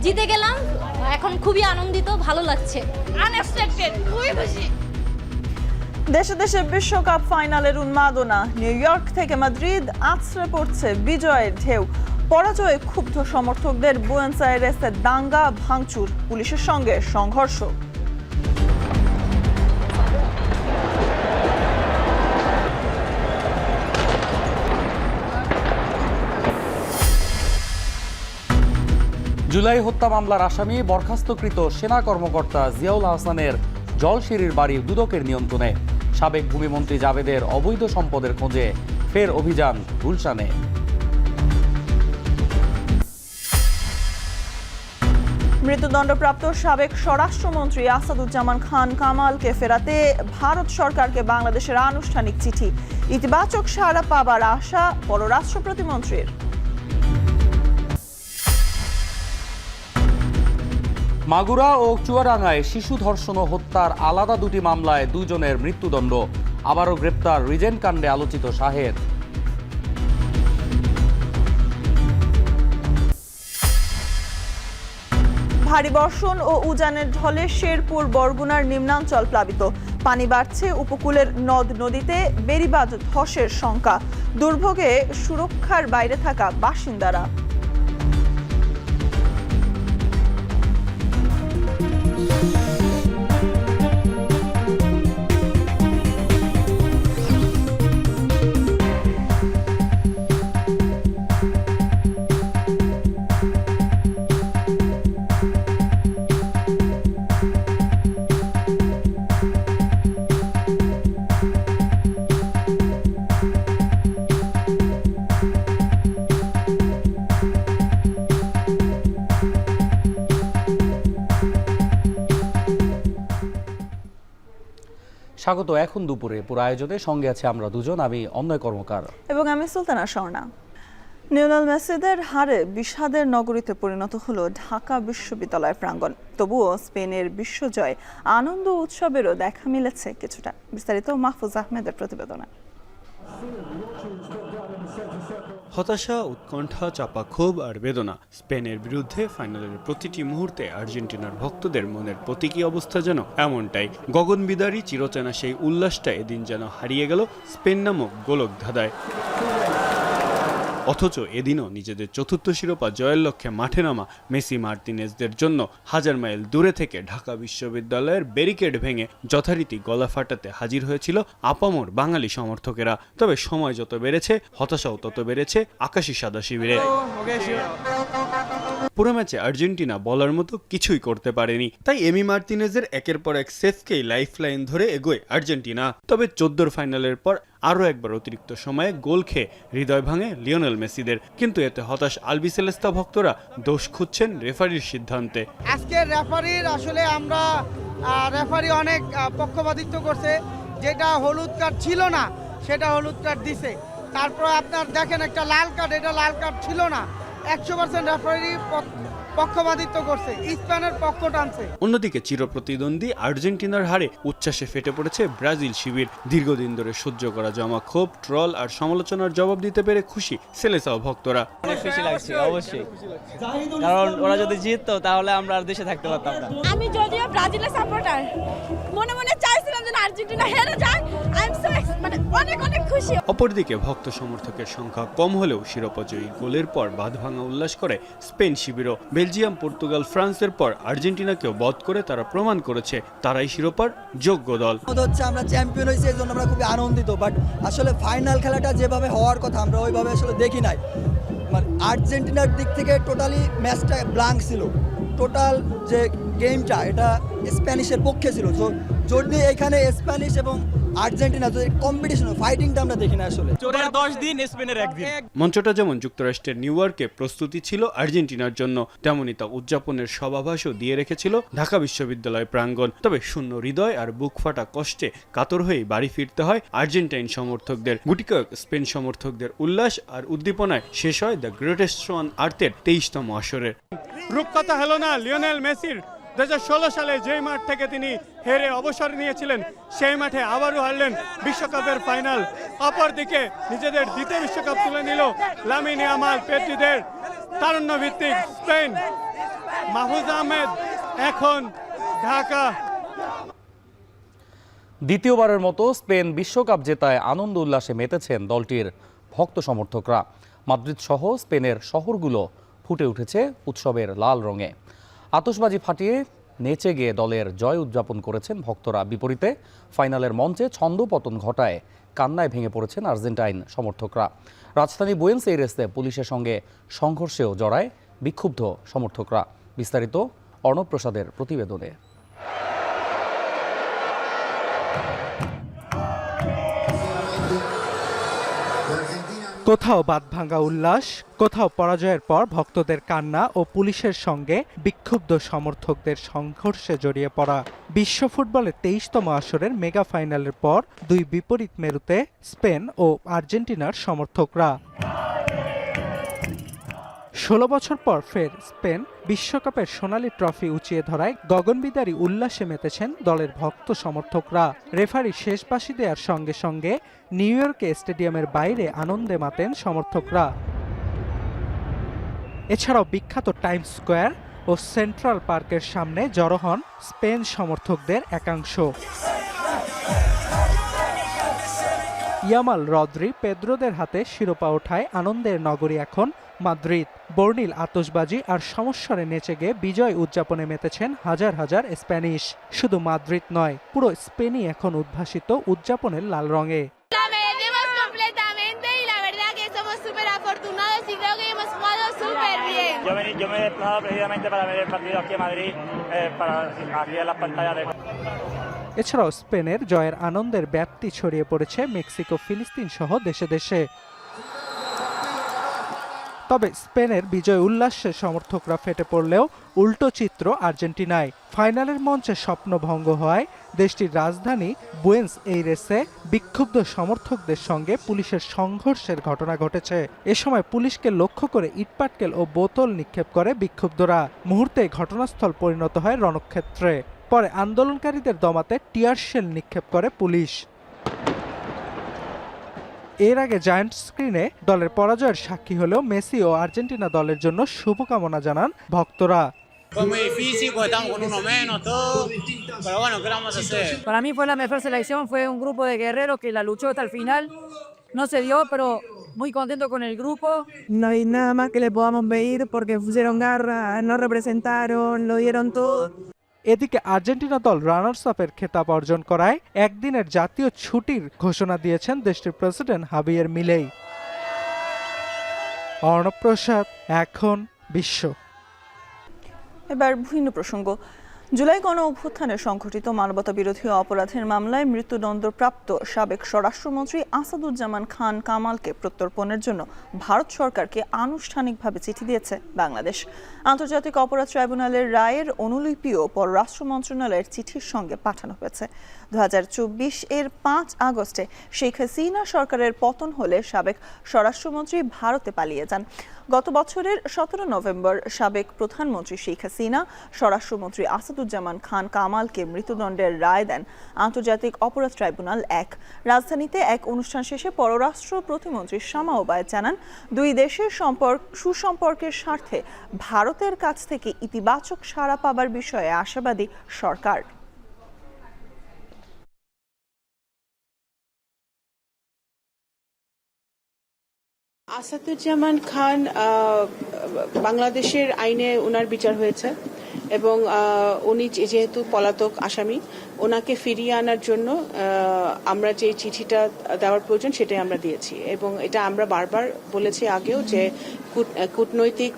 জিতে গেলাম, এখন খুবই আনন্দিত, ভালো লাগছে, আনএক্সপেক্টেড, খুবই খুশি। দেশে দেশে বিশ্বকাপ ফাইনালের উন্মাদনা। নিউ ইয়র্ক থেকে মাদ্রিদ আছড়ে পড়ছে বিজয়ের ঢেউ। পরাজয়ে ক্ষুব্ধ সমর্থকদের বুয়েনোস আইরেসে দাঙ্গা, ভাঙচুর, পুলিশের সঙ্গে সংঘর্ষ। জুলাই হত্যা মামলার আসামি বরখাস্তকৃত সেনা কর্মকর্তা জিয়াউল হাসানের জলশিরির বাড়ি দুদকের নিয়ন্ত্রণে। সাবেক ভূমিমন্ত্রী জাবেদের অবৈধ সম্পদের খোঁজে ফের অভিযান গুলশানে। মৃত্যুদণ্ডপ্রাপ্ত সাবেক স্বরাষ্ট্রমন্ত্রী আসাদুজ্জামান খান কামালকে ফেরাতে ভারত সরকারকে বাংলাদেশের আনুষ্ঠানিক চিঠি। ইতিবাচক সাড়া পাবার আশা পররাষ্ট্র প্রতিমন্ত্রীর। মাগুরা ও চুয়াডাঙ্গায় শিশু ধর্ষণ ও হত্যার আলাদা দুটি মামলায় দুজনের মৃত্যুদণ্ড। আবারও গ্রেপ্তার রিজেন্ট কাণ্ডে আলোচিত শাহেদ। ভারী বর্ষণ ও উজানের ঢলে শেরপুর বরগুনার নিম্নাঞ্চল প্লাবিত। পানি বাড়ছে উপকূলের নদ নদীতে, বেড়িবাঁধ ধসের শঙ্কা। দুর্ভোগে সুরক্ষার বাইরে থাকা বাসিন্দারা। স্বাগত এখন দুপুরে পুরো আয়োজনে, সঙ্গে আছে আমরা দুজন, আমি অন্যয় কর্মকার এবং আমি সুলতানা স্বর্ণা। লিওনেল মেসিদের হারে বিষাদের নগরীতে পরিণত হলো ঢাকা বিশ্ববিদ্যালয় প্রাঙ্গণ। তবুও স্পেনের বিশ্বজয় আনন্দ উৎসবেরও দেখা মিলেছে কিছুটা। বিস্তারিত মাহফুজ আহমেদের প্রতিবেদনে। হতাশা, উৎকণ্ঠা, চাপা ক্ষোভ আর বেদনা। স্পেনের বিরুদ্ধে ফাইনালের প্রতিটি মুহূর্তে আর্জেন্টিনার ভক্তদের মনের প্রতীকী অবস্থা যেন এমনটাই। গগনবিদারী চিরচেনা সেই উল্লাসটা এদিন যেন হারিয়ে গেল স্পেন নামক গোলক ধাঁধায়। অথচ এদিনও নিজেদের চতুর্থ শিরোপা জয়ের লক্ষ্যে মাঠে নামা মেসি মার্তিনেজদের জন্য হাজার মাইল দূরে থেকে ঢাকা বিশ্ববিদ্যালয়ের ব্যারিকেড ভেঙে যথারীতি গলা ফাটাতে হাজির হয়েছিল আপামর বাঙালি সমর্থকেরা। তবে সময় যত বেড়েছে, হতাশাও তত বেড়েছে আকাশি সাদা শিবিরে। পুরো ম্যাচে আর্জেন্টিনা বলার মতো কিছুই করতে পারেনি, তাই এমি মার্তিনেজের একের পর এক সেভকেই লাইফলাইন ধরে এগোয় আর্জেন্টিনা। তবে 14 ফাইনালের পর আরও একবার অতিরিক্ত সময়ে গোল খেয়ে হৃদয় ভাঙে লিওনেল মেসিদের। কিন্তু এতে হতাশ আলবিসেলেস্তা ভক্তরা দোষ খুঁজছেন রেফারির সিদ্ধান্তে। আজকে রেফারির আসলে আমরা রেফারি অনেক পক্ষপাতিত্ব করছে, যেটা হলুদ কার্ড ছিল না সেটা হলুদ কার্ড দিছে। তারপর আপনার দেখেন একটা লাল কার্ড, এটা লাল কার্ড ছিল না। 100% রেফারি পক্ষপাতিত্ব করছে, স্পেনের পক্ষ টানছে। অন্যদিকে চিরপ্রতিদ্বন্দ্বী আর্জেন্টিনার হারে উচ্ছ্বাসে ফেটে পড়েছে ব্রাজিল শিবির। দীর্ঘদিন ধরে সহ্য করা জমা ক্ষোভ, ট্রল আর সমালোচনার জবাব দিতে পেরে খুশি সেলেসাও ভক্তরা। অনেক খুশি লাগছে অবশ্যই, কারণ ওরা যদি জিততো তাহলে আমরা আর দেশে থাকতে পারতাম না। আমি যদিও ব্রাজিলের সাপোর্টার, মনে মনে চাইছিলাম যে আর্জেন্টিনা হেরে যায়। অনেক অনেক খুশি। অপরদিকে ভক্ত সমর্থকের সংখ্যা কম হলেও শিরোপাজয়ী গোলের পর বাঁধভাঙা উল্লাস করে স্পেন শিবিরও। বেলজিয়াম, পর্তুগাল, ফ্রান্সের পর আর্জেন্টিনাকেও বধ করে তারা প্রমাণ করেছে তারাই শিরোপার যোগ্য দল। হচ্ছে আমরা চ্যাম্পিয়ন হয়েছি, এই জন্য আমরা খুবই আনন্দিত। বাট আসলে ফাইনাল খেলাটা যেভাবে হওয়ার কথা আমরা ওইভাবে আসলে দেখি নাই। মানে আর্জেন্টিনার দিক থেকে টোটালি ম্যাচটা ব্ল্যাঙ্ক ছিল। টোটাল যে গেমটা এটা স্প্যানিশের পক্ষে ছিল। যদি এখানে স্প্যানিশ এবং আর্জেন্টিনা যে কম্পিটিশন ফাইটিংটা আমরা দেখি না আসলে। চোরের 10 দিন, স্পেনের একদিন। মঞ্চটা যেমন যুক্তরাষ্ট্রের নিউ ইয়র্কে প্রস্তুতি ছিল আর্জেন্টিনার জন্য, তেমনি তা উদযাপনের সভাভাসও দিয়ে রেখেছিল ঢাকা বিশ্ববিদ্যালয় প্রাঙ্গণ। তবে শূন্য হৃদয় আর বুক ফাটা কষ্টে কাতর হয়েই বাড়ি ফিরতে হয় আর্জেন্টাইন সমর্থকদের। গুটিকয়েক স্পেন সমর্থকদের উল্লাস আর উদ্দীপনায় শেষ হয় দ্য গ্রেটেস্ট শো অন আর্থের 23তম আসরের। রূপকথা হলো না লিওনেল মেসির। 2016 সালে যেই মাঠ থেকে তিনি হেরে অবসর নিয়েছিলেন, সেই মাঠে আবারও হারলেন বিশ্বকাপের ফাইনাল। অপরদিকে নিজেদের দ্বিতীয় বিশ্বকাপ তুলে নিল লামিন ইয়ামাল পেদ্রিদের তারুণ্য ভিত্তিক স্পেন। মাহফুজ আহমেদ, এখন ঢাকা। দ্বিতীয়বারের মতো স্পেন বিশ্বকাপ জেতায় আনন্দ উল্লাসে মেতেছেন দলটির ভক্ত সমর্থকরা। মাদ্রিদ সহ স্পেনের শহরগুলো ফুটে উঠেছে উৎসবের লাল রঙে। আতশবাজি ফাটিয়ে নেচে গিয়ে দলের জয় উদযাপন করেছেন ভক্তরা। বিপরীতে ফাইনালের মঞ্চে ছন্দপতন ঘটায় কান্নায় ভেঙে পড়েছেন আর্জেন্টাইন সমর্থকরা। রাজধানী বুয়েন্স এইরেসে পুলিশের সঙ্গে সংঘর্ষেও জড়ায় বিক্ষুব্ধ সমর্থকরা। বিস্তারিত অর্ণব প্রসাদের প্রতিবেদনে। কোথাও বাঁধভাঙা উল্লাস, কোথাও পরাজয়ের পর ভক্তদের কান্না ও পুলিশের সঙ্গে বিক্ষুব্ধ সমর্থকদের সংঘর্ষে জড়িয়ে পড়া। বিশ্ব ফুটবলের 23তম আসরের মেগা ফাইনালের পর দুই বিপরীত মেরুতে স্পেন ও আর্জেন্টিনার সমর্থকরা। 16 বছর পর ফের স্পেন বিশ্বকাপের সোনালী ট্রফি উঁচিয়ে ধরায় গগনবিদারী উল্লাসে মেতেছেন দলের ভক্ত সমর্থকরা। রেফারি শেষ বাঁশি দেওয়ার সঙ্গে সঙ্গে নিউ ইয়র্কে স্টেডিয়ামের বাইরে আনন্দে মাতেন সমর্থকরা। এছাড়াও বিখ্যাত টাইমস স্কোয়ার ও সেন্ট্রাল পার্কের সামনে জড়ো হন স্পেন সমর্থকদের একাংশ। ইয়ামাল, রদ্রি, পেদ্রোদের হাতে শিরোপা ওঠায় আনন্দের নগরী এখন মাদ্রিদ। বর্ণিল আতশবাজি আর সমস্বরে নেচে গিয়ে বিজয় উদযাপনে মেতেছেন হাজার হাজার স্প্যানিশ। শুধু মাদ্রিদ নয়, পুরো স্পেনই এখন উদ্ভাসিত উদযাপনের লাল রঙে। Yo me he desplazado precisamente para ver el partido aquí en Madrid, aquí en las pantallas de... এছাড়াও স্পেনের জয়ের আনন্দের ব্যাপ্তি ছড়িয়ে পড়েছে মেক্সিকো, ফিলিস্তিন সহ দেশে দেশে। তবে স্পেনের বিজয় উল্লাসে সমর্থকরা ফেটে পড়লেও উল্টো চিত্র আর্জেন্টিনায়। ফাইনালের মঞ্চে স্বপ্নভঙ্গ হওয়ায় দেশটির রাজধানী বুয়েন্স এইরেসে বিক্ষুব্ধ সমর্থকদের সঙ্গে পুলিশের সংঘর্ষের ঘটনা ঘটেছে। এ সময় পুলিশকে লক্ষ্য করে ইটপাটকেল ও বোতল নিক্ষেপ করে বিক্ষুব্ধরা। মুহূর্তে ঘটনাস্থল পরিণত হয় রণক্ষেত্রে। পরে আন্দোলনকারীদের দমাতে টিয়ার শেল নিক্ষেপ করে পুলিশ। এর আগে জায়ান্ট স্ক্রিনে দলের পরাজয়ের সাক্ষী হলেও মেসি ও আর্জেন্টিনা দলের জন্য শুভকামনা জানান ভক্তরা। Para mí fue la mejor selección, fue un grupo de guerreros que la luchó hasta el final. No se dio, pero muy contento con el grupo. No hay nada más que le podamos pedir porque pusieron garra, no representaron, lo dieron todo. এদিকে Argentina দল runners আপের খেতাব অর্জন করায় একদিনের জাতীয় ছুটির ঘোষণা দিয়েছেন দেশটির প্রেসিডেন্ট হাবিয়ের মিলেই। অর্ণব প্রসাদ, এখন বিশ্ব। এবার ভিন্ন প্রসঙ্গ। জুলাই গণ অভ্যুত্থানে সংঘটিত মানবতা বিরোধী অপরাধের মামলায় মৃত্যুদণ্ডপ্রাপ্ত সাবেক স্বরাষ্ট্রমন্ত্রী আসাদুজ্জামান খান কামালকে প্রত্যর্পণের জন্য ভারত সরকারকে আনুষ্ঠানিকভাবে চিঠি দিয়েছে বাংলাদেশ। আন্তর্জাতিক অপরাধ ট্রাইব্যুনালের রায়ের অনুলিপিও পররাষ্ট্র মন্ত্রণালয়ের চিঠির সঙ্গে পাঠানো হয়েছে। 2024 এর 5 আগস্টে শেখ হাসিনা সরকারের পতন হলে সাবেক স্বরাষ্ট্রমন্ত্রী ভারতে পালিয়ে যান। গত বছরের 17 নভেম্বর সাবেক প্রধানমন্ত্রী শেখ হাসিনা স্বরাষ্ট্রমন্ত্রী আসাদুজ্জামান খান কামালকে মৃত্যুদণ্ডের রায় দেন আন্তর্জাতিক অপরাধ ট্রাইব্যুনাল 1। রাজধানীতে এক অনুষ্ঠান শেষে পররাষ্ট্র প্রতিমন্ত্রী শামা ওবায়দ জানান, দুই দেশের সুসম্পর্কের স্বার্থে ভারতের কাছ থেকে ইতিবাচক সাড়া পাবার বিষয়ে আশাবাদী সরকার। আসাদুজ্জামান খান বাংলাদেশের আইনে ওনার বিচার হয়েছে এবং উনি যেহেতু পলাতক আসামি, ওনাকে ফিরিয়ে আনার জন্য আমরা যে চিঠিটা দেওয়ার প্রয়োজন সেটাই আমরা দিয়েছি এবং এটা আমরা বারবার বলেছি আগেও যে কূটনৈতিক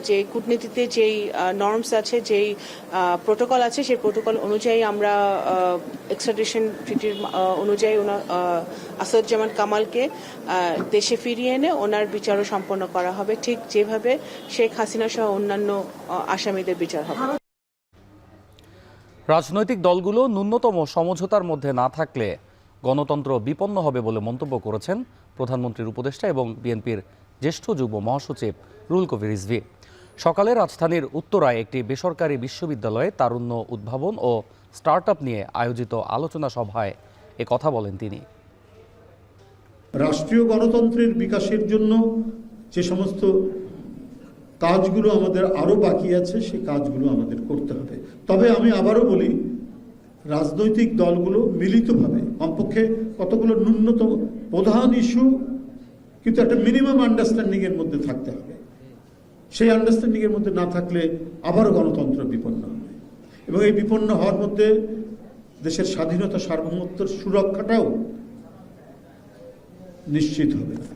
যে কূটনীতিতে যেই নর্মস আছে, যেই প্রোটোকল আছে, সেই প্রোটোকল অনুযায়ী আমরা এক্সট্রাডিশন ট্রিটির অনুযায়ী আসাদুজ্জামান কামালকে দেশে ফিরিয়ে এনে ওনার বিচারও সম্পন্ন করা হবে, ঠিক যেভাবে শেখ হাসিনা সহ অন্যান্য আসামিদের বিচার হবে। রাজনৈতিক দলগুলো ন্যূনতম সমঝোতার মধ্যে না থাকলে গণতন্ত্র বিপন্ন হবে বলে মন্তব্য করেছেন প্রধানমন্ত্রীর উপদেষ্টা এবং বিএনপির জ্যেষ্ঠ যুগ্ম মহাসচিব রুহুল কবির রিজভী। সকালে রাজধানীর উত্তরায় একটি বেসরকারি বিশ্ববিদ্যালয়ে তারুণ্য উদ্ভাবন ও স্টার্টআপ নিয়ে আয়োজিত আলোচনা সভায় এ কথা বলেন তিনি। রাষ্ট্রীয় গণতন্ত্রের বিকাশের জন্য যে সমস্ত কাজগুলো আমাদের আরও বাকি আছে, সেই কাজগুলো আমাদের করতে হবে। তবে আমি আবারও বলি, রাজনৈতিক দলগুলো মিলিতভাবে কমপক্ষে কতগুলো ন্যূনতম প্রধান ইস্যু কিন্তু একটা মিনিমাম আন্ডারস্ট্যান্ডিংয়ের মধ্যে থাকতে হবে। সেই আন্ডারস্ট্যান্ডিংয়ের মধ্যে না থাকলে আবারও গণতন্ত্র বিপন্ন হবে, এবং এই বিপন্ন হওয়ার মধ্যে দেশের স্বাধীনতা সার্বভৌমত্বের সুরক্ষাটাও নিশ্চিত হবে না,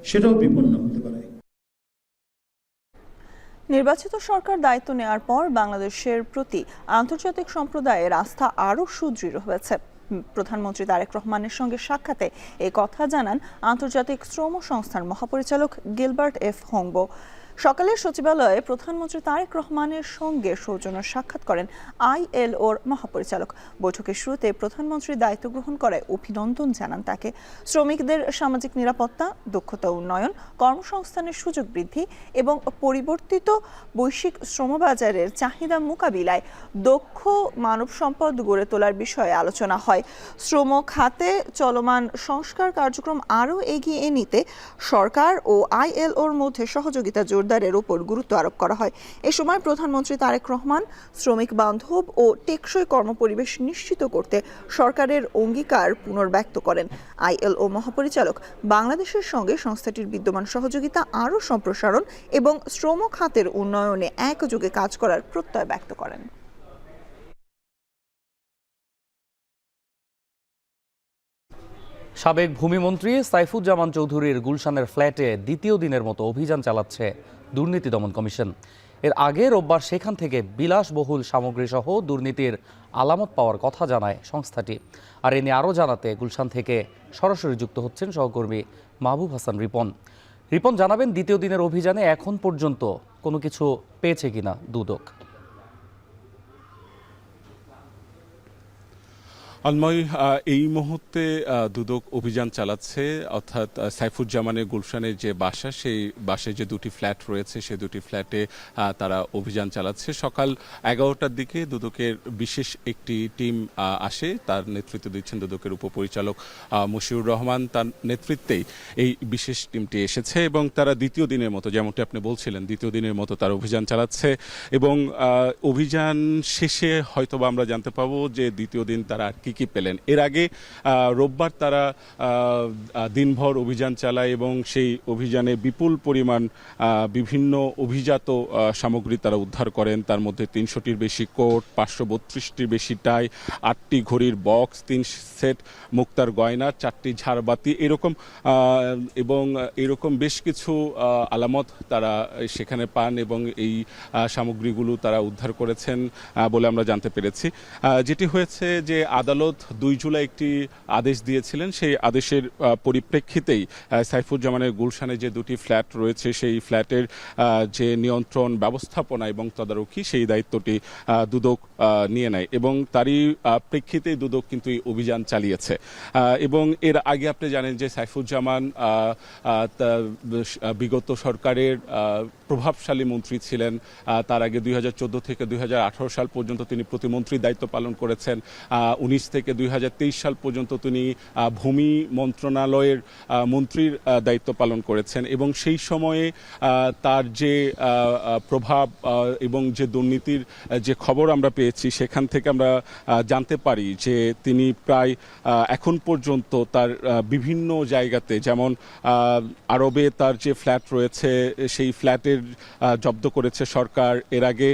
সেটাও বিপন্ন হতে পারে। নির্বাচিত সরকার দায়িত্ব নেওয়ার পর বাংলাদেশের প্রতি আন্তর্জাতিক সম্প্রদায়ের আস্থা আরও সুদৃঢ় হয়েছে। প্রধানমন্ত্রী তারেক রহমানের সঙ্গে সাক্ষাতে এ কথা জানান আন্তর্জাতিক শ্রম সংস্থার মহাপরিচালক গিলবার্ট এফ হোংবো। সকালে সচিবালয়ে প্রধানমন্ত্রী তারেক রহমানের সঙ্গে সৌজন্য সাক্ষাৎ করেন ILOর মহাপরিচালক। বৈঠকের শুরুতে প্রধানমন্ত্রী দায়িত্ব গ্রহণ করে অভিনন্দন জানান তাকে। শ্রমিকদের সামাজিক নিরাপত্তা, দক্ষতা উন্নয়ন, কর্মসংস্থানের সুযোগ বৃদ্ধি এবং পরিবর্তিত বৈশ্বিক শ্রমবাজারের চাহিদা মোকাবিলায় দক্ষ মানব সম্পদ গড়ে তোলার বিষয়ে আলোচনা হয়। শ্রম খাতে চলমান সংস্কার কার্যক্রম আরও এগিয়ে নিতে সরকার ও ILOর মধ্যে সহযোগিতা জোরদারের উপর গুরুত্ব আরোপ করা হয়। এ সময় প্রধানমন্ত্রী তারেক রহমান শ্রমিক বান্ধব ও টেকসই কর্মপরিবেশ নিশ্চিত করতে সরকারের অঙ্গীকার পুনর্ব্যক্ত করেন। ILO মহাপরিচালক বাংলাদেশের সঙ্গে সংস্থাটির বিদ্যমান সহযোগিতা আরও সম্প্রসারণ এবং শ্রম খাতের উন্নয়নে একযোগে কাজ করার প্রত্যয় ব্যক্ত করেন। সাবেক ভূমিমন্ত্রী সাইফুজ্জামান চৌধুরীর গুলশানের ফ্ল্যাটে দ্বিতীয় দিনের মতো অভিযান চালাচ্ছে দুর্নীতি দমন কমিশন। এর আগে রোববার সেখান থেকে বিলাসবহুল সামগ্রী সহ দুর্নীতির আলামত পাওয়ার কথা জানায় সংস্থাটি। আর এ নিয়ে আরও জানাতে গুলশান থেকে সরাসরি যুক্ত হচ্ছেন সহকর্মী মাহবুব হাসান রিপন। রিপন, জানাবেন দ্বিতীয় দিনের অভিযানে এখন পর্যন্ত কোনো কিছু পেয়েছে কিনা দুদক? আলময়, এই মুহূর্তে দুদক অভিযান চালাচ্ছে, অর্থাৎ সাইফুজ্জামানের গুলশানের যে বাসা, সেই বাসায় যে দুটি ফ্ল্যাট রয়েছে সেই দুটি ফ্ল্যাটে তারা অভিযান চালাচ্ছে। সকাল 11টার দিকে দুদকের বিশেষ একটি টিম আসে, তার নেতৃত্ব দিচ্ছেন দুদকের উপপরিচালক মশিউর রহমান। তার নেতৃত্বেই এই বিশেষ টিমটি এসেছে এবং তারা দ্বিতীয় দিনের মতো, যেমনটি আপনি বলছিলেন, দ্বিতীয় দিনের মতো তারা অভিযান চালাচ্ছে এবং অভিযান শেষে হয়তোবা আমরা জানতে পাবো যে দ্বিতীয় দিন তারা আর কি পেলেন। এর আগে রোববার তারা দিনভর অভিযান চালায় এবং সেই অভিযানে বিপুল পরিমাণ বিভিন্ন অভিজাত সামগ্রী তারা উদ্ধার করেন। তার মধ্যে 300টির বেশি কোট, 532টির বেশি টাই, 8টি ঘড়ির বক্স, 3 সেট মুক্তার গয়না, 4টি ঝাড়বাতি, এরকম বেশ কিছু আলামত তারা সেখানে পান এবং এই সামগ্রীগুলো তারা উদ্ধার করেছেন বলে আমরা জানতে পেরেছি। যেটি হয়েছে যে আদালত 2 জুলাই একটি আদেশ দিয়েছিলেন, সেই আদেশের পরিপ্রেক্ষিতেই সাইফুজ্জামানের গুলশানে যে দুটি ফ্ল্যাট রয়েছে সেই ফ্ল্যাটের যে নিয়ন্ত্রণ, ব্যবস্থাপনা এবং তদারকি, সেই দায়িত্বটি দুদক নিয়ে নেয় এবং তারই প্রেক্ষিতেই দুদক কিন্তু এই অভিযান চালিয়েছে। এবং এর আগে আপনি জানেন যে সাইফুজ্জামান বিগত সরকারের প্রভাবশালী মন্ত্রী ছিলেন। তার আগে 2014 থেকে 2018 সাল পর্যন্ত তিনি প্রতিমন্ত্রীর দায়িত্ব পালন করেছেন। 19 থেকে 2023 সাল পর্যন্ত তিনি ভূমি মন্ত্রণালয়ের মন্ত্রীর দায়িত্ব পালন করেছেন এবং সেই সময়ে তার যে প্রভাব এবং যে দুর্নীতির যে খবর আমরা পেয়েছি, সেখান থেকে আমরা জানতে পারি যে তিনি প্রায় এখন পর্যন্ত তার বিভিন্ন জায়গাতে, যেমন আরবে তার যে ফ্ল্যাট রয়েছে সেই ফ্ল্যাটের জব্দ করেছে সরকার। এর আগে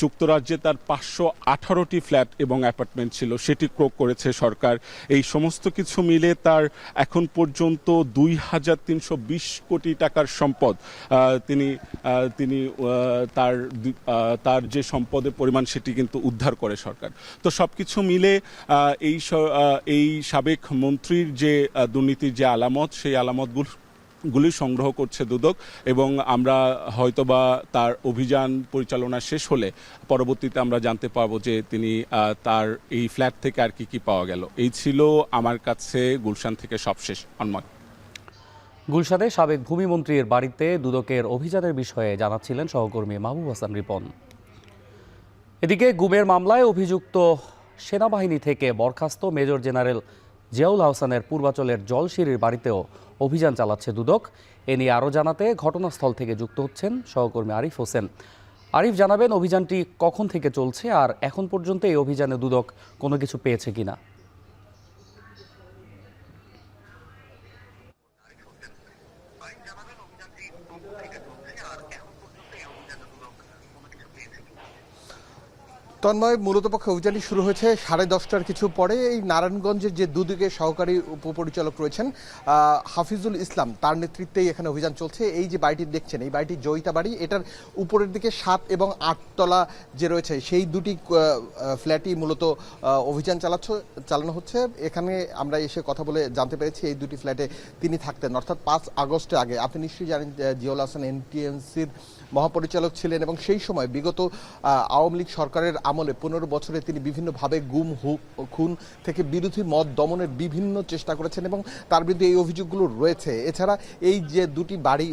যুক্তরাজ্যে তার 518টি ফ্ল্যাট এবং অ্যাপার্টমেন্ট ছিল, সেটি ক্রয় করেছে সরকার। এই সমস্ত কিছু মিলে তার এখন পর্যন্ত 2320 কোটি টাকার সম্পদ তিনি তার যে সম্পদের পরিমাণ সেটি কিন্তু উদ্ধার করে সরকার। তো সবকিছু মিলে এই সাবেক মন্ত্রীর যে দুর্নীতির যে আলামত, সেই আলামতগুলি সংগ্রহ করছে দুদক এবং আমরা হয়তোবা তার অভিযান পরিচালনা শেষ হলে পরবর্তীতে আমরা জানতে পারবো যে তিনি তার এই ফ্ল্যাট থেকে আর কি পাওয়া গেল। এই ছিল আমার কাছে গুলশান থেকে সবশেষ অন্ময়। গুলশানে সাবেক ভূমিমন্ত্রীর বাড়িতে দুদকের অভিযানের বিষয়ে জানাচ্ছিলেন সহকর্মী মাহবুব হাসান রিপন। এদিকে গুমের মামলায় অভিযুক্ত সেনাবাহিনী থেকে বরখাস্ত মেজর জেনারেল জিয়াউল আহসানের পূর্বাচলের জলসিঁড়ির বাড়িতেও অভিযান চালাচ্ছে দুদক। এ নিয়ে আরও জানাতে ঘটনাস্থল থেকে যুক্ত হচ্ছেন সহকর্মী আরিফ হোসেন। আরিফ, জানাবেন অভিযানটি কখন থেকে চলছে আর এখন পর্যন্ত এই অভিযানে দুদক কোনো কিছু পেয়েছে কিনা? তন্ময়, মূলত পক্ষে অভিযানটি শুরু হয়েছে 10:30টার কিছু পরে। এই নারায়ণগঞ্জের যে দুদিকের সহকারী উপপরিচালক রয়েছেন হাফিজুল ইসলাম, তার নেতৃত্বেই এখানে অভিযান চলছে। এই যে বাড়িটি দেখছেন, এই বাড়িটি জয়িতা বাড়ি। এটার উপরের দিকে 7 এবং 8 তলা যে রয়েছে সেই দুটি ফ্ল্যাটই মূলত অভিযান চালানো হচ্ছে। এখানে আমরা এসে কথা বলে জানতে পেরেছি এই দুটি ফ্ল্যাটে তিনি থাকতেন, অর্থাৎ 5 আগস্টের আগে। আপনি নিশ্চয়ই জানেন জিয়াউল হাসান এনটিএমসির মহাপরিচালক ছিলেন এবং সেই সময় বিগত আওয়ামী লীগ সরকারের আমলে 15 বছরে তিনি বিভিন্নভাবে গুম, খুন থেকে বিরোধী মত দমনের বিভিন্ন চেষ্টা করেছেন এবং তার বিরুদ্ধে এই অভিযোগগুলো রয়েছে। এছাড়া এই যে দুটি বাড়ি,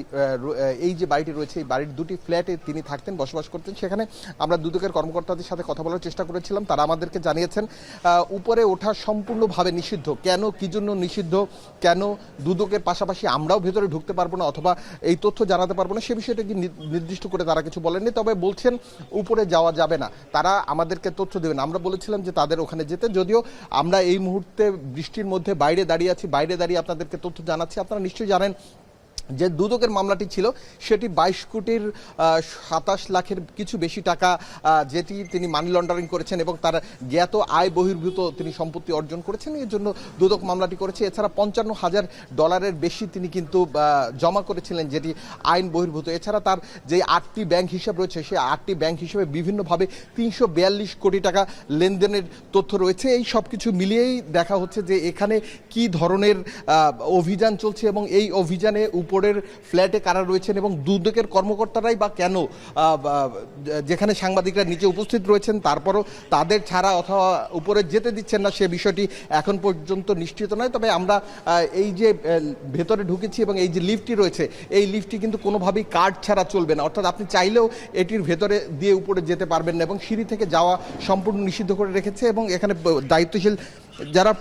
এই যে বাড়িটি রয়েছে, এই বাড়ির দুটি ফ্ল্যাটে তিনি থাকতেন, বসবাস করতেন। সেখানে আমরা দুদকের কর্মকর্তাদের সাথে কথা বলার চেষ্টা করেছিলাম। তারা আমাদেরকে জানিয়েছেন উপরে ওঠা সম্পূর্ণভাবে নিষিদ্ধ। কেন, কি জন্য নিষিদ্ধ, কেন দুদকের পাশাপাশি আমরাও ভেতরে ঢুকতে পারবো না অথবা এই তথ্য জানাতে পারবো না, সে বিষয়টা কি নির্দিষ্ট করে তারা কিছু বলেননি। তবে বলছেন উপরে যাওয়া যাবে না, তারা আমাদেরকে তথ্য দেবেন। আমরা বলেছিলাম যে তাদের ওখানে যেতে, যদিও আমরা এই মুহূর্তে বৃষ্টির মধ্যে বাইরে দাঁড়িয়ে আছি, বাইরে দাঁড়িয়ে আপনাদেরকে তথ্য জানাচ্ছি। আপনারা নিশ্চয়ই জানেন যে দুদকের মামলাটি ছিল সেটি 22 কোটির 27 লাখের কিছু বেশি টাকা, যেটি তিনি মানি লন্ডারিং করেছেন এবং তার জ্ঞাত আয় বহির্ভূত তিনি সম্পত্তি অর্জন করেছেন, এর জন্য দুদক মামলাটি করেছে। এছাড়া $55,000 বেশি তিনি কিন্তু জমা করেছিলেন, যেটি আইন বহির্ভূত। এছাড়া তার যে 8টি ব্যাংক হিসাব রয়েছে, সেই 8টি ব্যাংক হিসেবে বিভিন্নভাবে 342 কোটি টাকা লেনদেনের তথ্য রয়েছে। এই সব কিছু মিলিয়েই দেখা হচ্ছে যে এখানে কি ধরনের অভিযান চলছে এবং এই অভিযানে উপরের ফ্ল্যাটে কারা রয়েছেন এবং দুদকের কর্মকর্তারাই বা কেন, যেখানে সাংবাদিকরা নিচে উপস্থিত রয়েছেন তারপরও তাদের ছাড়া অথবা উপরে যেতে দিচ্ছেন না, সে বিষয়টি এখন পর্যন্ত নিশ্চিত নয়। তবে আমরা এই যে ভেতরে ঢুকেছি এবং এই যে লিফটটি রয়েছে, এই লিফটটি কিন্তু কোনোভাবেই কার্ড ছাড়া চলবে না, অর্থাৎ আপনি চাইলেও এটির ভেতরে দিয়ে উপরে যেতে পারবেন না এবং সিঁড়ি থেকে যাওয়া সম্পূর্ণ নিষিদ্ধ করে রেখেছে। এবং এখানে দায়িত্বশীল যারা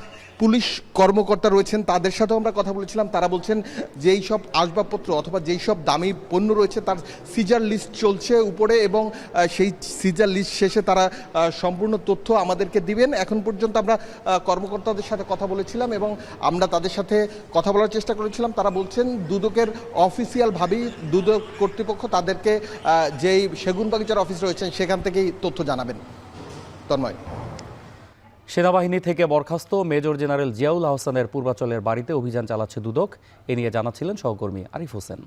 পুলিশ কর্মকর্তা রয়েছেন তাদের সাথেও আমরা কথা বলেছিলাম। তারা বলছেন যে এই সব আসবাবপত্র অথবা যেই সব দামি পণ্য রয়েছে তার সিজার লিস্ট চলছে উপরে এবং সেই সিজার লিস্ট শেষে তারা সম্পূর্ণ তথ্য আমাদেরকে দিবেন। এখন পর্যন্ত আমরা কর্মকর্তাদের সাথে কথা বলেছিলাম এবং আমরা তাদের সাথে কথা বলার চেষ্টা করেছিলাম। তারা বলছেন দুদকের অফিসিয়ালভাবেই দুদক কর্তৃপক্ষ তাদেরকে যেই সেগুনবাগিচার অফিস রয়েছেন সেখান থেকেই তথ্য জানাবেন। তন্ময়, সেনাবাহিনী থেকে বরখাস্ত মেজর জেনারেল জিয়াউল আহসানের পূর্বাচলের বাড়িতে অভিযান চালাচ্ছে দুদক। এ নিয়ে জানাচ্ছিলেন সহকর্মী আরিফ হোসেন।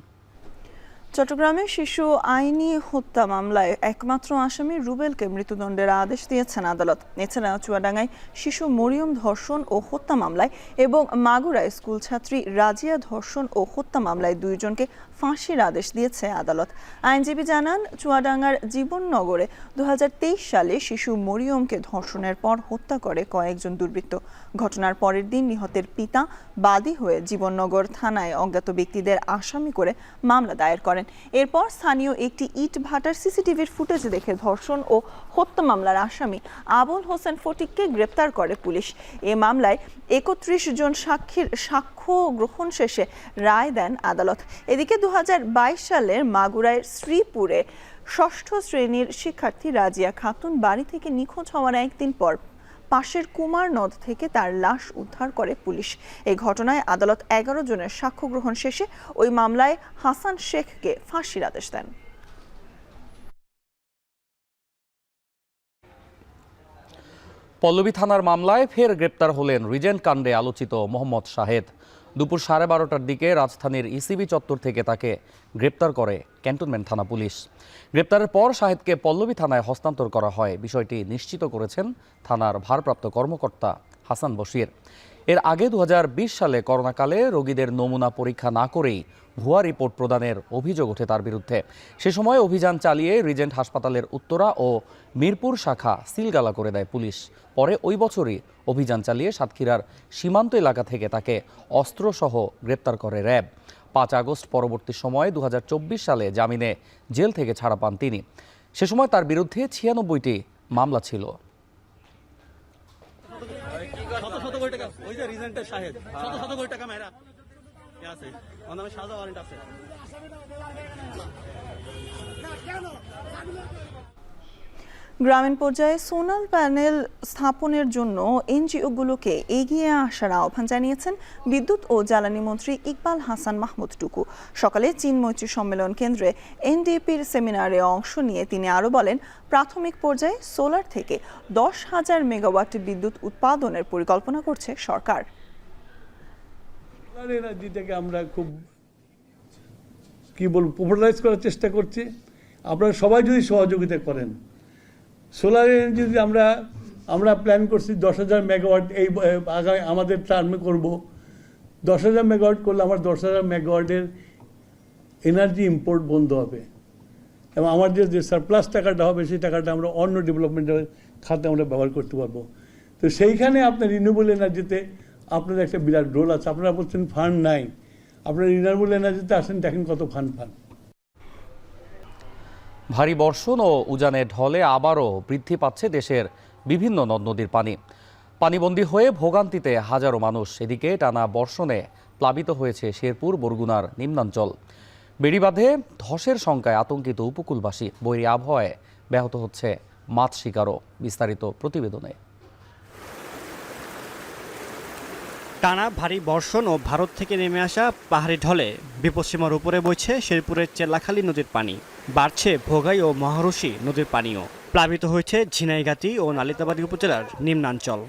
চট্টগ্রামে শিশু আইনি হত্যা মামলায় একমাত্র আসামি রুবেলকে মৃত্যুদণ্ডের আদেশ দিয়েছেন আদালত। এছাড়া চুয়াডাঙ্গায় শিশু মরিয়ম ধর্ষণ ও হত্যা মামলায় এবং মাগুরায় স্কুল ছাত্রী রাজিয়া ধর্ষণ ও হত্যা মামলায় 2 জনকে ফাঁসির আদেশ দিয়েছে আদালত। আইনজীবী জানান, চুয়াডাঙ্গার জীবননগরে 2023 সালে শিশু মরিয়মকে ধর্ষণের পর হত্যা করে কয়েকজন দুর্বৃত্ত। ঘটনার পরের দিন নিহতের পিতা বাদী হয়ে জীবননগর থানায় অজ্ঞাত ব্যক্তিদের আসামি করে মামলা দায়ের করেন। এরপর স্থানীয় একটি ইট ভাটার সিসিটিভির ফুটেজ দেখে ধর্ষণ ও হত্যা মামলার আসামি আবুল হোসেন ফটিককে গ্রেপ্তার করে পুলিশ। এ মামলায় 31 জন সাক্ষীর সাক্ষ্য গ্রহণ শেষে রায় দেন আদালত। এদিকে 2022 সালের মাগুরায় শ্রীপুরে 6ষ্ঠ শ্রেণীর শিক্ষার্থী রাজিয়া খাতুন বাড়ি থেকে নিখোঁজ হওয়ার একদিন পর পাশের কুমার নদ থেকে তার লাশ উদ্ধার করে পুলিশ। এই ঘটনায় আদালত 11 জনের সাক্ষ্য গ্রহণ শেষে ওই মামলায় হাসান শেখকে ফাঁসির আদেশ দেন। পল্লবী থানার মামলায় ফের গ্রেপ্তার হলেন রিজেন্ট কাণ্ডে আলোচিত মোহাম্মদ শাহেদ। দুপুর 12:30টার দিকে রাজধানীর ইসিবি চত্বর থেকে তাকে গ্রেপ্তার করে ক্যান্টনমেন্ট থানা পুলিশ। গ্রেপ্তারের পর শাহেদকে পল্লবী থানায় হস্তান্তর করা হয়। বিষয়টি নিশ্চিত করেছেন থানার ভারপ্রাপ্ত কর্মকর্তা হাসান বশির। এর আগে 2020 সালে করোনাকালে রোগীদের নমুনা পরীক্ষা না করেই ভুয়া রিপোর্ট প্রদানের অভিযোগ ওঠে তার বিরুদ্ধে। সে সময় অভিযান চালিয়ে রিজেন্ট হাসপাতালের উত্তরা ও মিরপুর শাখা সিলগালা করে দেয় পুলিশ। পরে ওই বছরই অভিযান চালিয়ে সাতক্ষীরার সীমান্ত এলাকা থেকে তাকে অস্ত্রসহ গ্রেপ্তার করে র্যাব। 5 আগস্ট পরবর্তী সময়ে 2024 সালে জামিনে জেল থেকে ছাড়া পান তিনি। সে সময় তার বিরুদ্ধে 96টি মামলা ছিল। ওই যে রিজেন্টের শাহেদ শত শত কোটি টাকা মেরা আছে ওর নামে সাজা ওয়ারেন্ট আছে। গ্রামীণ পর্যায়ে সোলার প্যানেল স্থাপনের জন্য এনজিওগুলোকে এগিয়ে আসার আহ্বান জানিয়েছেন বিদ্যুৎ ও জ্বালানি মন্ত্রী ইকবাল হাসান মাহমুদ টুকু। সকালে চীন মৈত্রী সম্মেলন কেন্দ্রে এনডিপির সেমিনারে অংশ নিয়ে তিনি আরও বলেন, প্রাথমিক পর্যায়ে সোলার থেকে 10,000 মেগাওয়াট বিদ্যুৎ উৎপাদনের পরিকল্পনা করছে সরকার। সোলার এনার্জিটাকে আমরা খুব পপুলারাইজ করার চেষ্টা করছি। আপনারা সবাই যদি সহযোগিতা করেন, সোলার এনার্জি যদি আমরা প্ল্যান করছি 10,000 মেগাওয়াট এই আগামী আমাদের টার্মে করব। 10,000 মেগাওয়াট করলে আমার 10,000 মেগাওয়াটের এনার্জি ইম্পোর্ট বন্ধ হবে এবং আমার যে সারপ্লাস টাকাটা হবে সেই টাকাটা আমরা অন্য ডেভেলপমেন্টের খাতে আমরা ব্যবহার করতে পারবো। তো সেইখানে আপনার রিনিউয়েবল এনার্জিতে আপনাদের একটা বিরাট রোল আছে। আপনারা বলছেন ফান্ড নাই, আপনারা রিনিউয়েবল এনার্জিতে আসেন, দেখেন কত ফান্ড পান। ভারী বর্ষণ ও উজানের ঢলে আবারও বৃদ্ধি পাচ্ছে দেশের বিভিন্ন নদ নদীর পানি। পানিবন্দী হয়ে ভোগান্তিতে হাজারো মানুষ। এদিকে টানা বর্ষণে প্লাবিত হয়েছে শেরপুর বরগুনার নিম্নাঞ্চল। বেড়িবাঁধে ধসের শঙ্কায় আতঙ্কিত উপকূলবাসী। বৈরী আবহাওয়ায় ব্যাহত হচ্ছে মাছ শিকারও। বিস্তারিত প্রতিবেদনে। টানা ভারী বর্ষণ ও ভারত থেকে নেমে আসা পাহাড়ি ঢলে বিপদসীমার উপরে বইছে শেরপুরের চেল্লাখালী নদীর পানি। বাড়ছে ভোগাই ও মহারশী নদীর পানিও। প্লাবিত হয়েছে ঝিনাইগাতি ও নালিতাবাড়ী উপজেলার নিম্নাঞ্চল।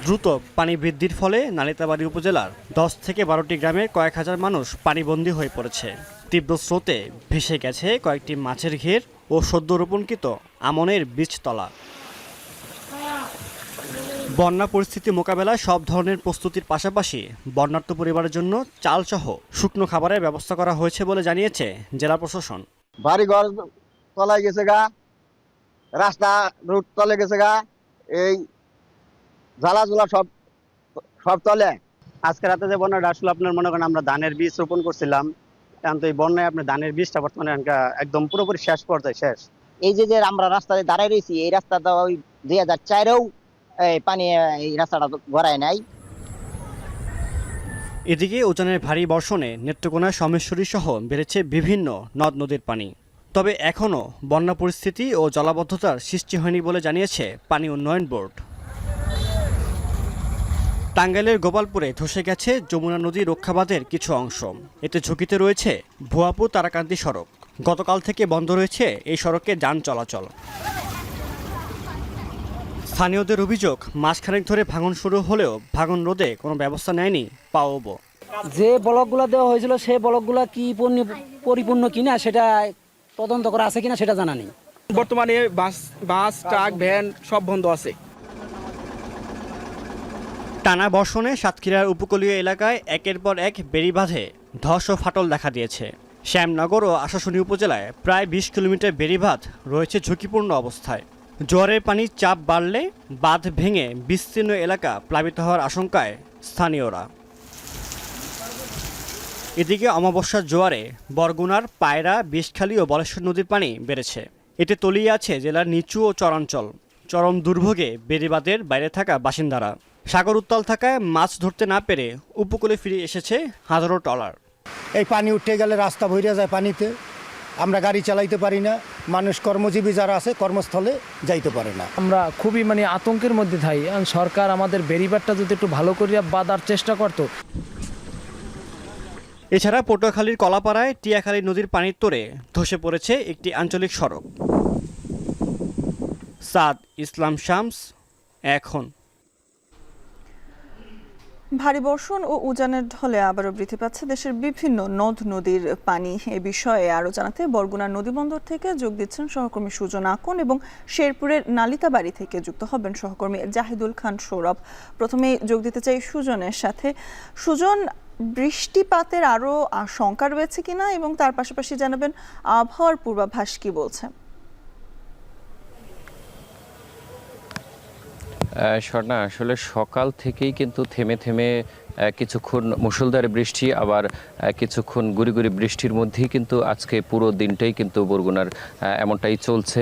দ্রুত পানি বৃদ্ধির ফলে নালিতাবাড়ী উপজেলার 10 থেকে 12টি গ্রামের কয়েক হাজার মানুষ পানিবন্দী হয়ে পড়েছে। তীব্র স্রোতে ভেসে গেছে কয়েকটি মাছের ঘের ও সদ্য রোপণকৃত আমনের বীজতলা। বন্যা পরিস্থিতি মোকাবেলায় সব ধরনের প্রস্তুতির পাশাপাশি বন্যার্ত পরিবারের জন্য চালসহ শুকনো খাবারের ব্যবস্থা করা হয়েছে বলে জানিয়েছে জেলা প্রশাসন। বাড়িঘর তলায় গেছে গা, রাস্তা রুট তলে গেছে গা, এই জ্বালাজুলা সব তলে। আজকে রাতে যে বন্যাটা আসলে আপনার মনে করেন আমরা ধানের বীজ রোপণ করছিলাম, এখন তো এই বন্যায় আপনার ধানের বীজটা বর্তমানে একদম পুরোপুরি শেষ পর্যায়ে শেষ। এই যে আমরা রাস্তায় দাঁড়ায় রয়েছি, এই রাস্তাটা ওই 2004-এও পানি এই রাস্তাটা গড়ায় নাই। এদিকে উজানের ভারী বর্ষণে নেত্রকোনা সোমেশ্বরী সহ বেড়েছে বিভিন্ন নদ নদীর পানি। তবে এখনও বন্যা পরিস্থিতি ও জলাবদ্ধতার সৃষ্টি হয়নি বলে জানিয়েছে পানি উন্নয়ন বোর্ড। টাঙ্গাইলের গোপালপুরে ধসে গেছে যমুনা নদী রক্ষাবাঁধের কিছু অংশ। এতে ঝুঁকিতে রয়েছে ভুয়াপুর তারাকান্দি সড়ক। গতকাল থেকে বন্ধ রয়েছে এই সড়কে যান চলাচল। স্থানীয়দের অভিযোগ, মাসখানেক ধরে ভাঙন শুরু হলেও ভাঙন রোধে কোনো ব্যবস্থা নেয়নি পাওবো। যে ব্লকগুলো দেওয়া হয়েছিল সেই ব্লকগুলো কি পরিপূর্ণ কিনা সেটা তদন্ত করা আছে কিনা সেটা জানা নেই। বর্তমানে বাস ট্রাক ভ্যান সব বন্ধ আছে। টানা বর্ষণে সাতক্ষীরার উপকূলীয় এলাকায় একের পর এক বেড়িবাঁধে ধস ও ফাটল দেখা দিয়েছে। শ্যামনগর ও আশাশুনি উপজেলায় প্রায় 20 কিলোমিটার বেড়িবাঁধ রয়েছে ঝুঁকিপূর্ণ অবস্থায়। জোয়ারের পানির চাপ বাড়লে বাঁধ ভেঙে বিস্তীর্ণ এলাকা প্লাবিত হওয়ার আশঙ্কায় স্থানীয়রা। এদিকে অমাবস্যার জোয়ারে বরগুনার পায়রা, বিষখালী ও বলেশ্বর নদীর পানি বেড়েছে। এতে তলিয়ে আছে জেলার নিচু ও চরাঞ্চল। চরম দুর্ভোগে বেড়িবাঁধের বাইরে থাকা বাসিন্দারা। সাগর উত্তাল থাকায় মাছ ধরতে না পেরে উপকূলে ফিরে এসেছে হাজারো ট্রলার। এই পানি উঠে গেলে রাস্তা ভরে যায় পানিতে, আমরা গাড়ি চালাইতে পারি না, মানুষ কর্মজীবী যারা আছে কর্মস্থলে যাইতে পারে না। আমরা খুবই আতঙ্কের মধ্যে থাকি। সরকার আমাদের বেড়িবাঁধটা যদি একটু ভালো করে বাঁধার চেষ্টা করতো। এছাড়া পটুয়াখালীর কলাপাড়ায় টিয়াখালী নদীর পানির তোড়ে ধসে পড়েছে একটি আঞ্চলিক সড়ক। সাদ ইসলাম শামস, এখন। ভারী বর্ষণ ও উজানের ঢলে আবারও বৃদ্ধি পাচ্ছে দেশের বিভিন্ন নদ নদীর পানি। এ বিষয়ে আরও জানাতে বরগুনার নদীবন্দর থেকে যোগ দিচ্ছেন সহকর্মী সুজন আকন এবং শেরপুরের নালিতাবাড়ি থেকে যুক্ত হবেন সহকর্মী জাহিদুল খান সৌরভ। প্রথমে যোগ দিতে চাই সুজনের সাথে। সুজন, বৃষ্টিপাতের আরও আশঙ্কা রয়েছে কিনা এবং তার পাশাপাশি জানাবেন আবহাওয়ার পূর্বাভাস কি বলছে? স্বর্ণা, আসলে সকাল থেকেই কিন্তু থেমে থেমে কিছুক্ষণ মুষলধারে বৃষ্টি, আবার কিছুক্ষণ গুড়ি গুড়ি বৃষ্টির মধ্যেই কিন্তু আজকে পুরো দিনটাই কিন্তু বরগুনার এমনটাই চলছে।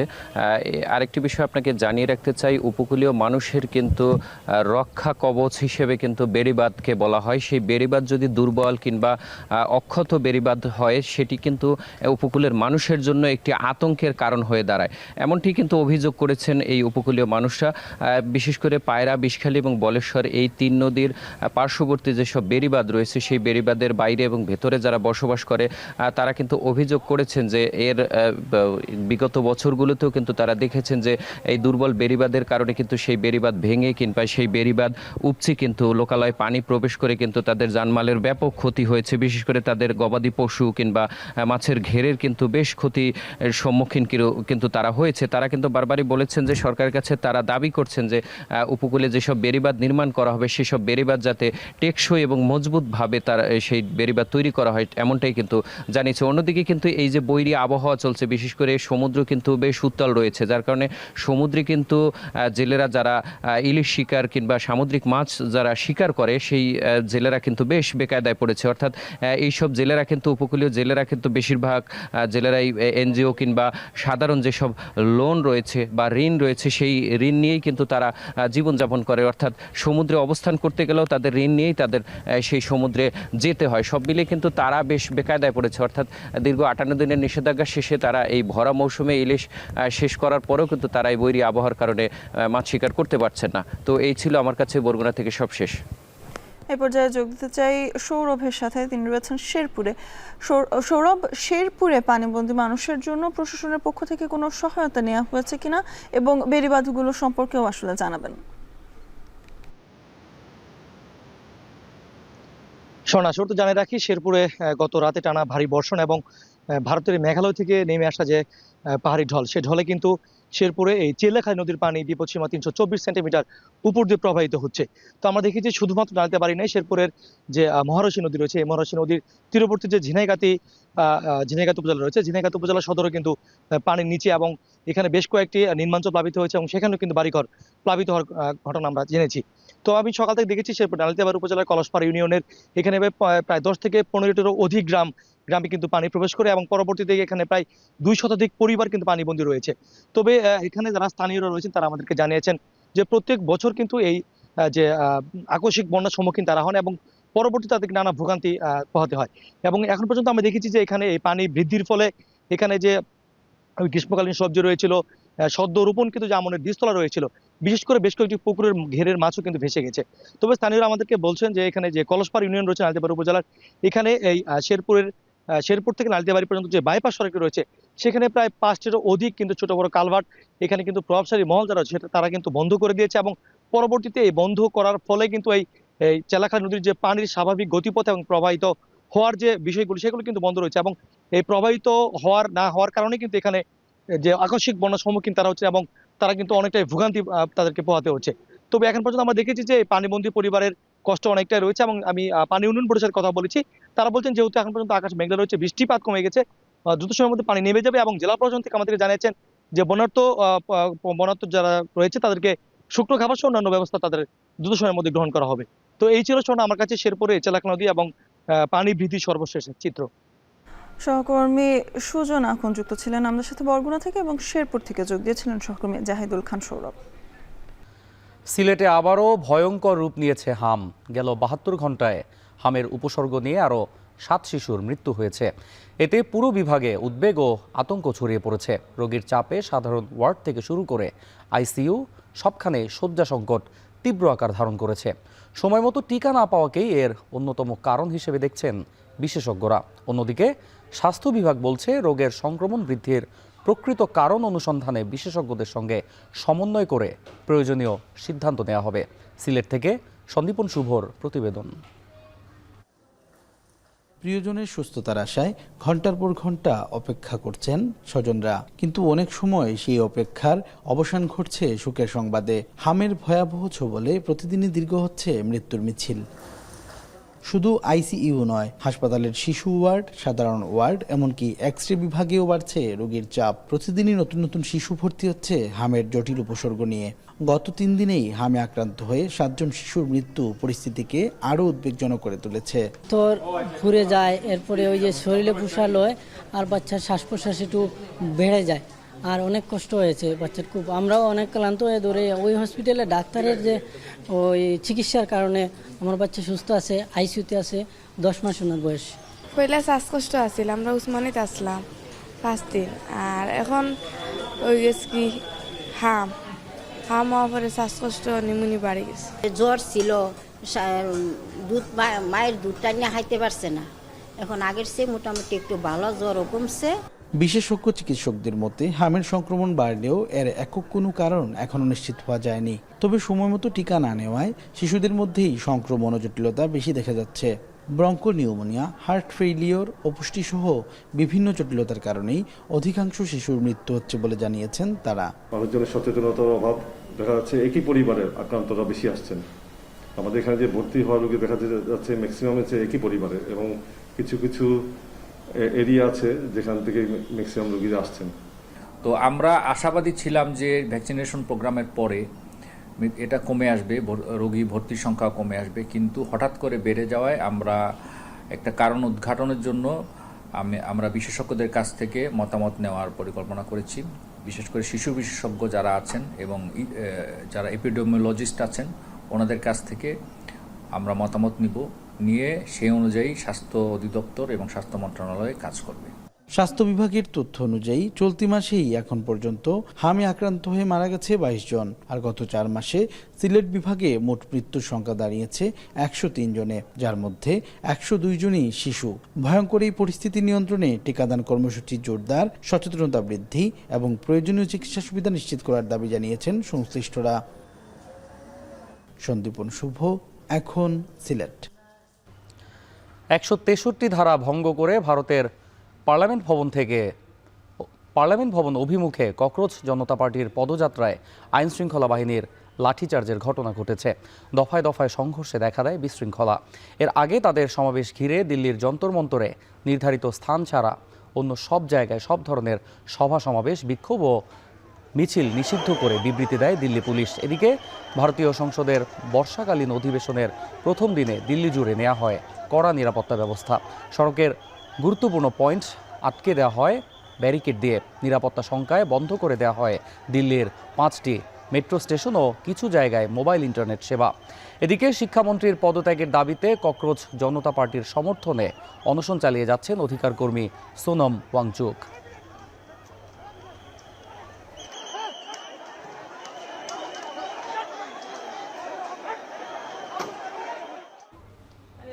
আরেকটি বিষয় আপনাকে জানিয়ে রাখতে চাই, উপকূলীয় মানুষের কিন্তু রক্ষা কবচ হিসেবে কিন্তু বেড়িবাঁধকে বলা হয়। সেই বেড়িবাঁধ যদি দুর্বল কিংবা অক্ষত বেড়িবাঁধ হয়, সেটি কিন্তু উপকূলের মানুষের জন্য একটি আতঙ্কের কারণ হয়ে দাঁড়ায়। এমনটি কিন্তু অভিযোগ করেছেন এই উপকূলীয় মানুষরা। বিশেষ করে পায়রা, বিষখালী এবং বলেশ্বর এই 3 নদীর পার্শ্ববর্তী যেসব বেড়িবাঁধ রয়েছে, সেই বেড়িবাঁধের বাইরে এবং ভেতরে যারা বসবাস করে তারা কিন্তু অভিযোগ করেছেন যে এর বিগত বছরগুলোতেও কিন্তু তারা দেখেছেন যে এই দুর্বল বেড়িবাঁধের কারণে কিন্তু সেই বেড়িবাঁধ ভেঙে কিংবা সেই বেড়িবাঁধ উপচে কিন্তু লোকালয়ে পানি প্রবেশ করে কিন্তু তাদের জানমালের ব্যাপক ক্ষতি হয়েছে। বিশেষ করে তাদের গবাদি পশু কিংবা মাছের ঘেরের কিন্তু বেশ ক্ষতির সম্মুখীন কিন্তু তারা হয়েছে। তারা কিন্তু বারবারই বলেছেন যে সরকারের কাছে তারা দাবি করছেন যে উপকূলে যেসব বেড়িবাঁধ নির্মাণ করা হবে, সেসব বেড়িবাঁধ যাতে টেকসই এবং মজবুতভাবে তার সেই বেড়িবাঁধ তৈরি করা হয়, এমনটাই কিন্তু জানিয়েছে। অন্যদিকে কিন্তু এই যে বৈরী আবহাওয়া চলছে, বিশেষ করে সমুদ্র কিন্তু বেশ উত্তাল রয়েছে, যার কারণে সমুদ্রে কিন্তু জেলেরা যারা ইলিশ শিকার কিংবা সামুদ্রিক মাছ যারা শিকার করে, সেই জেলেরা কিন্তু বেশ বেকায়দায় পড়েছে। অর্থাৎ এইসব জেলেরা কিন্তু, উপকূলীয় জেলেরা কিন্তু বেশিরভাগ জেলেরাই এনজিও কিংবা সাধারণ যেসব লোন রয়েছে বা ঋণ রয়েছে, সেই ঋণ নিয়েই কিন্তু তারা জীবনযাপন করে। অর্থাৎ সমুদ্রে অবস্থান করতে গেলেও তাদের ঋণ নিয়েই তাদের সেই সমুদ্রে যেতে হয়। সব মিলিয়ে কিন্তু তারা বেশ বেকায়দায় পড়েছে। অর্থাৎ দীর্ঘ 58 দিনের নিষেধাজ্ঞা শেষে তারা এই ভরা মৌসুমে ইলিশ শেষ করার পরেও কিন্তু তারা এই বৈরী আবহাওয়ার কারণে মাছ শিকার করতে পারছেন না। তো এই ছিল আমার কাছে বরগুনা থেকে সব শেষ। এই পর্যায়ে যোগ দিতে চাই সৌরভের সাথে, তিনি রয়েছেন শেরপুরে। সৌরভ, শেরপুরে পানিবন্দী মানুষের জন্য প্রশাসনের পক্ষ থেকে কোনো সহায়তা নেওয়া হয়েছে কিনা এবং বেড়িবাঁধগুলো সম্পর্কেও আসলে জানাবেন। শুরুতে জানিয়ে রাখি, শেরপুরে গত রাতে টানা ভারী বর্ষণ এবং ভারতের মেঘালয় থেকে নেমে আসা যে পাহাড়ি ঢল, সে ঢলে কিন্তু শেরপুরে এই চিল্লাখালী নদীর পানি বিপদসীমা 324 সেন্টিমিটার উপর দিয়ে প্রবাহিত হচ্ছে। তো আমরা দেখি যে শুধুমাত্র নালিতাবাড়ী নেই, শেরপুরের যে মহারশী নদী রয়েছে, এই মহারশী নদীর তীরবর্তী যে ঝিনাইগাতি উপজেলা রয়েছে, ঝিনাইগাতি উপজেলা সদরে কিন্তু পানির নিচে এবং এখানে বেশ কয়েকটি নির্মাঞ্চল প্লাবিত হয়েছে এবং সেখানেও কিন্তু বাড়িঘর প্লাবিত হওয়ার ঘটনা আমরা জেনেছি। তো আমি সকাল থেকে দেখেছি শেরপুর নালিতাবাড়ী উপজেলার কলসপাড়া ইউনিয়নের এখানে প্রায় 10 থেকে 15টারও অধিক গ্রামে কিন্তু পানি প্রবেশ করে এবং পরবর্তীতে এখানে প্রায় 2 শতাধিক পরিবার কিন্তু পানিবন্দী রয়েছে। তবে এখানে যারা স্থানীয়রা রয়েছেন তারা আমাদেরকে জানিয়েছেন যে প্রত্যেক বছর কিন্তু এই যে আকস্মিক বন্যার সম্মুখীন তারা হন এবং পরবর্তীতে তাদেরকে নানা ভোগান্তি পোহাতে হয়। এবং এখন পর্যন্ত আমরা দেখেছি যে এখানে এই পানি বৃদ্ধির ফলে এখানে যে গ্রীষ্মকালীন সবজি রয়েছিল, সদ্য রোপণকৃত যে আমনের বীজতলা রয়েছিল, বিশেষ করে বেশ কয়েকটি পুকুরের ঘেরের মাছও কিন্তু ভেসে গেছে। তবে স্থানীয়রা আমাদেরকে বলছেন যে এখানে যে কলসপাড় ইউনিয়ন রয়েছে নালিতাবাড়ী উপজেলার, এখানে এই শেরপুর থেকে নালিতাবাড়ী পর্যন্ত যে বাইপাস সড়কটি রয়েছে, সেখানে প্রায় 5টিরও অধিক কিন্তু ছোট বড় কালভার্ট এখানে কিন্তু প্রভাবশালী মহল যারা রয়েছে তারা কিন্তু বন্ধ করে দিয়েছে এবং পরবর্তীতে এই বন্ধ করার ফলে কিন্তু এই চিল্লাখালী নদীর যে পানির স্বাভাবিক গতিপথ এবং প্রবাহিত হওয়ার যে বিষয়গুলো, সেগুলো কিন্তু বন্ধ রয়েছে এবং এই প্রবাহিত না হওয়ার কারণে কিন্তু এখানে যে আকস্মিক বন্যার সম্মুখীন তারা হচ্ছে এবং তারা কিন্তু অনেকটাই ভোগান্তি তাদেরকে পোহাতে হচ্ছে। তবে এখন পর্যন্ত আমরা দেখেছি যে পানিবন্দী পরিবারের কষ্ট অনেকটাই রয়েছে এবং আমি পানি উন্নয়ন পরিষদের কথা বলেছি, তারা বলছেন যেহেতু এখন পর্যন্ত আকাশ মেঘলা রয়েছে, বৃষ্টিপাত কমে গেছে, দ্রুত সময়ের মধ্যে পানি নেমে যাবে এবং জেলা প্রশাসন থেকে আমাদেরকে জানিয়েছেন যে বন্যার্ত যারা রয়েছে তাদেরকে শুকনো খাবার সহ অন্যান্য ব্যবস্থা তাদের দ্রুত সময়ের মধ্যে গ্রহণ করা হবে। তো এই ছিল আমার কাছে শেরপুরে চিল্লাখালী নদী এবং পানি বৃদ্ধি সর্বশেষ চিত্র। সহকর্মী সুজন এখন যুক্ত ছিলেন আমাদের সাথে বরগুনা থেকে এবং শেরপুর থেকে যোগ দিয়েছিলেন সহকর্মী জাহিদুল খান সৌরভ। সিলেটে আবারও ভয়ঙ্কর রূপ নিয়েছে হাম। গেল 72 ঘন্টায় হামের উপসর্গ নিয়ে আরও 7 শিশুর মৃত্যু হয়েছে। এতে পুরো বিভাগে উদ্বেগ ও আতঙ্ক ছড়িয়ে পড়েছে। রোগীর চাপে সাধারণ ওয়ার্ড থেকে শুরু করে আইসিইউ সবখানে শয্যা সংকট তীব্র আকার ধারণ করেছে। সময়মতো টিকা না পাওয়াকেই এর অন্যতম কারণ হিসেবে দেখছেন বিশেষজ্ঞরা। অন্যদিকে স্বাস্থ্য বিভাগ বলছে রোগের সংক্রমণ বৃদ্ধির প্রকৃত কারণ অনুসন্ধানে বিশেষজ্ঞদের সঙ্গে সমন্বয় করে প্রয়োজনীয় সিদ্ধান্ত নেওয়া হবে। সিলেট থেকে সন্দীপন শুভর প্রতিবেদন। প্রিয়জনের সুস্থতার আশায় ঘন্টার পর ঘন্টা অপেক্ষা করছেন স্বজনরা, কিন্তু অনেক সময় সেই অপেক্ষার অবসান ঘটছে সুখের সংবাদে। হামের ভয়াবহ ছোবলে প্রতিদিনই দীর্ঘ হচ্ছে মৃত্যুর মিছিল। শুধু আইসিইউ নয়, হাসপাতালের শিশু ওয়ার্ড, সাধারণ ওয়ার্ড, এমনকি এক্স-রে বিভাগেও বাড়ছে রোগীর চাপ। প্রতিদিনই নতুন নতুন শিশু ভর্তি হচ্ছে হামের জটিল উপসর্গ নিয়ে। গত 3 দিনেই হামে আক্রান্ত হয়ে 7 জন শিশুর মৃত্যু পরিস্থিতিকে আরও উদ্বেগজনক করে তুলেছে। তোর ঘুরে যায়, এরপরে ওই যে শরীরে পুষাল হয় আর বাচ্চার শ্বাস প্রশ্বাস একটু বেড়ে যায়, আর অনেক কষ্ট হয়েছে বাচ্চার খুব। আমরাও অনেক ক্লান্ত হয়ে ধরে ওই হসপিটালে ডাক্তারের যে ওই চিকিৎসার কারণে আমার বাচ্চা সুস্থ আছে, আইসিইউতে আছে, 10 মাস ওনার বয়স। পয়লা শ্বাসকষ্ট আছিল, আমরা উসমানিতে আসলাম 5 দিন, আর এখন ওই গেছে কি হাম হওয়ার পরে শ্বাসকষ্ট নিমুনি বাড়ি গেছে। জ্বর ছিল, দুধ মায়ের দুধটা নিয়ে খাইতে পারছে না, এখন আগের চেয়ে মোটামুটি একটু ভালো, জ্বরও কমছে। বিশেষজ্ঞ চিকিৎসকদের মতে হামের সংক্রমণ বাড়লেও এর একক কোনো কারণ এখনো নিশ্চিত হওয়া যায়নি। তবে সময়মতো টিকা না নেওয়ায় শিশুদের মধ্যেই সংক্রমণ ও জটিলতা বেশি দেখা যাচ্ছে। ব্রঙ্কোনিউমোনিয়া, হার্ট ফেইলিওর ও পুষ্টিসহ বিভিন্ন জটিলতার কারণেই অধিকাংশ শিশুর মৃত্যু হচ্ছে বলে জানিয়েছেন তারা। মানুষজনের সচেতনতার অভাব দেখা যাচ্ছে, একই পরিবারের আক্রান্তরা বেশি আসছেন। আমাদের এখানে যে ভর্তি হওয়া রোগী দেখা যাচ্ছে ম্যাক্সিমাম হচ্ছে একই পরিবারের, এবং কিছু কিছু এরিয়া আছে যেখান থেকে ম্যাক্সিমাম রোগীরা আসছেন। তো আমরা আশাবাদী ছিলাম যে ভ্যাকসিনেশন প্রোগ্রামের পরে এটা কমে আসবে, রোগী ভর্তির সংখ্যা কমে আসবে, কিন্তু হঠাৎ করে বেড়ে যাওয়ায় আমরা একটা কারণ উদ্ঘাটনের জন্য আমরা বিশেষজ্ঞদের কাছ থেকে মতামত নেওয়ার পরিকল্পনা করেছি। বিশেষ করে শিশু বিশেষজ্ঞ যারা আছেন এবং যারা এপিডেমিওলজিস্ট আছেন ওনাদের কাছ থেকে আমরা মতামত নিয়ে সেই অনুযায়ী স্বাস্থ্য অধিদপ্তর এবং স্বাস্থ্য মন্ত্রণালয় কাজ করবে। স্বাস্থ্য বিভাগের তথ্য অনুযায়ী চলতি মাসেই এখন পর্যন্ত হামে আক্রান্ত হয়ে মারা গেছে 22 জন, আর গত 4 মাসে সিলেট বিভাগে মোট মৃত্যুর সংখ্যা দাঁড়িয়েছে 103 জনে, যার মধ্যে 102 জনই শিশু। ভয়ঙ্কর এই পরিস্থিতি নিয়ন্ত্রণে টিকাদান কর্মসূচি জোরদার, সচেতনতা বৃদ্ধি এবং প্রয়োজনীয় চিকিৎসা সুবিধা নিশ্চিত করার দাবি জানিয়েছেন সংশ্লিষ্টরা। সন্দীপন শুভ, এখন সিলেট। 163 ধারা ভঙ্গ করে ভারতের পার্লামেন্ট ভবন অভিমুখে ককরোচ জনতা পার্টির পদযাত্রায় আইন শৃঙ্খলা বাহিনীর লাঠিচার্জের ঘটনা ঘটেছে। দফায় দফায় সংঘর্ষে দেখা দেয় বিশৃঙ্খলা। এর আগে তাদের সমাবেশ ঘিরে দিল্লির যন্তর মন্তরে নির্ধারিত স্থান ছাড়া অন্য সব জায়গায় সব ধরনের সভা সমাবেশ, বিক্ষোভ ও মিছিল নিষিদ্ধ করে বিবৃতি দেয় দিল্লি পুলিশ। এদিকে ভারতীয় সংসদের বর্ষাকালীন অধিবেশনের প্রথম দিনে দিল্লি জুড়ে নেওয়া হয় কড়া নিরাপত্তা ব্যবস্থা। সড়কের গুরুত্বপূর্ণ পয়েন্ট আটকে দেওয়া হয় ব্যারিকেড দিয়ে। নিরাপত্তা শঙ্কায় বন্ধ করে দেওয়া হয় দিল্লির 5টি মেট্রো স্টেশন ও কিছু জায়গায় মোবাইল ইন্টারনেট সেবা। এদিকে শিক্ষামন্ত্রীর পদত্যাগের দাবিতে ককরোচ জনতা পার্টির সমর্থনে অনশন চালিয়ে যাচ্ছেন অধিকার কর্মী সোনম ওয়াংচুক।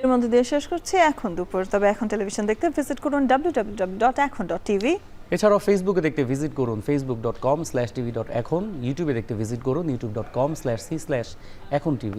এর মধ্যে দিয়ে শেষ করছি এখন দুপুর। তবে এখন টেলিভিশন দেখতে ভিজিট করুন www.ekhon.tv। এছাড়াও ফেসবুকে দেখতে ভিজিট করুন facebook.com/tv.ekhon, ইউটিউবে দেখতে ভিজিট করুন youtube.com/c/ekhon tv।